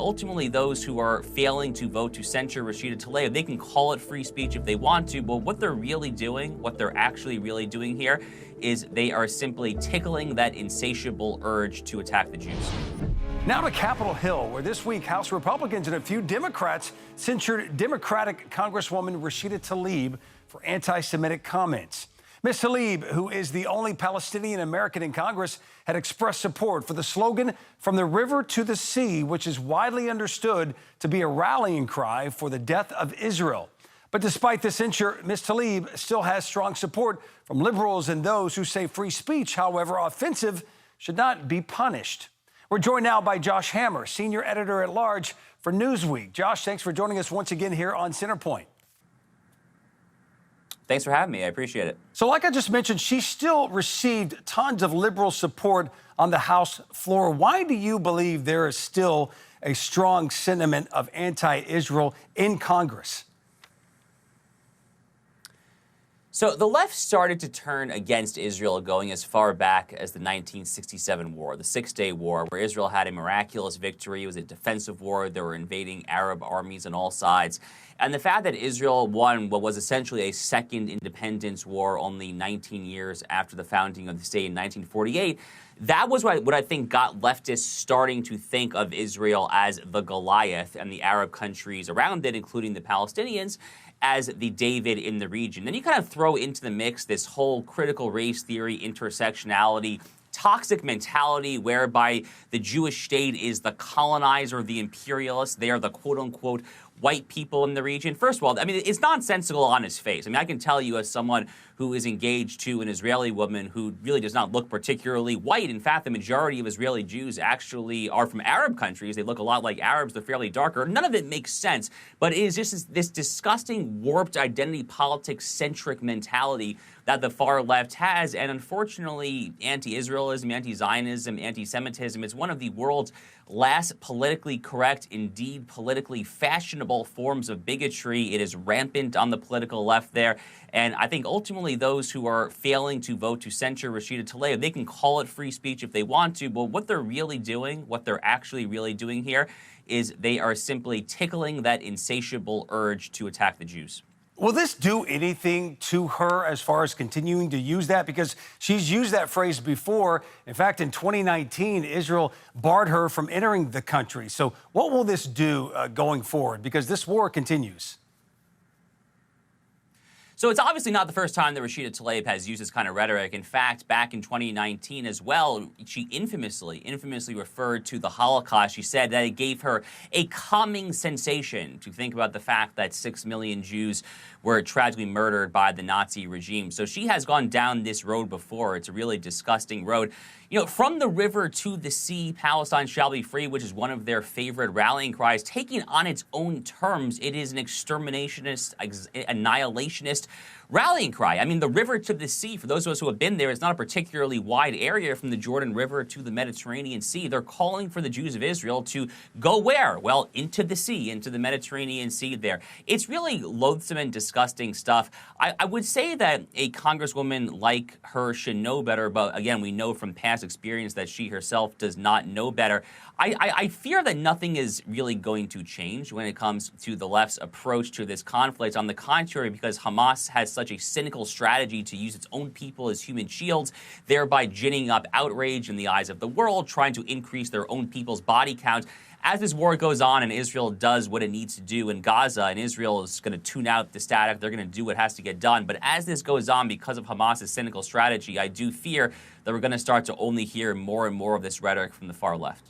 ultimately those who are failing to vote to censure Rashida Tlaib, they can call it free speech if they want to, but what they're really doing, what they're actually really doing here, is they are simply tickling that insatiable urge to attack the Jews. Now to Capitol Hill, where this week House Republicans and a few Democrats censured Democratic Congresswoman Rashida Tlaib for anti-Semitic comments. Ms. Tlaib, who is the only Palestinian American in Congress, had expressed support for the slogan, "From the river to the sea," which is widely understood to be a rallying cry for the death of Israel. But despite the censure, Ms. Tlaib still has strong support from liberals and those who say free speech, however offensive, should not be punished. We're joined now by Josh Hammer, senior editor-at-large for Newsweek. Josh, thanks for joining us once again here on Centerpoint. Thanks for having me. I appreciate it. So like I just mentioned, she still received tons of liberal support on the House floor. Why do you believe there is still a strong sentiment of anti-Israel in Congress? So the left started to turn against Israel going as far back as the 1967 war, the Six-Day War, where Israel had a miraculous victory. It was a defensive war. They were invading Arab armies on all sides. And the fact that Israel won what was essentially a second independence war only 19 years after the founding of the state in 1948, that was what I think got leftists starting to think of Israel as the Goliath and the Arab countries around it, including the Palestinians, as the David in the region. Then you kind of throw into the mix this whole critical race theory, intersectionality, toxic mentality whereby the Jewish state is the colonizer, the imperialist. They are the quote-unquote white people in the region. First of all, I mean, it's nonsensical on its face. I mean, I can tell you as someone who is engaged to an Israeli woman who really does not look particularly white. In fact, the majority of Israeli Jews actually are from Arab countries. They look a lot like Arabs. They're fairly darker. None of it makes sense, but it is just this disgusting, warped identity politics-centric mentality that the far left has. And unfortunately, anti-Israelism, anti-Zionism, anti-Semitism is one of the world's last politically correct, indeed politically fashionable forms of bigotry. It is rampant on the political left there. And I think ultimately those who are failing to vote to censure Rashida Tlaib, they can call it free speech if they want to, but what they're really doing, what they're actually really doing here, is they are simply tickling that insatiable urge to attack the Jews. Will this do anything to her as far as continuing to use that? Because she's used that phrase before. In fact, in 2019, Israel barred her from entering the country. So what will this do going forward? Because this war continues. So it's obviously not the first time that Rashida Tlaib has used this kind of rhetoric. In fact, back in 2019 as well, she infamously referred to the Holocaust. She said that it gave her a calming sensation to think about the fact that 6 million Jews were tragically murdered by the Nazi regime. So she has gone down this road before. It's a really disgusting road. You know, from the river to the sea, Palestine shall be free, which is one of their favorite rallying cries. Taken on its own terms, it is an exterminationist, annihilationist rallying cry. I mean, the river to the sea, for those of us who have been there, it's not a particularly wide area from the Jordan River to the Mediterranean Sea. They're calling for the Jews of Israel to go where? Well, into the sea, into the Mediterranean Sea there. It's really loathsome and disgusting stuff. I would say that a congresswoman like her should know better, but again, we know from past experience that she herself does not know better. I fear that nothing is really going to change when it comes to the left's approach to this conflict. On the contrary, because Hamas has such a cynical strategy to use its own people as human shields, thereby ginning up outrage in the eyes of the world, trying to increase their own people's body count. As this war goes on and Israel does what it needs to do in Gaza, and Israel is going to tune out the static, they're going to do what has to get done. But as this goes on, because of Hamas's cynical strategy, I do fear that we're going to start to only hear more and more of this rhetoric from the far left.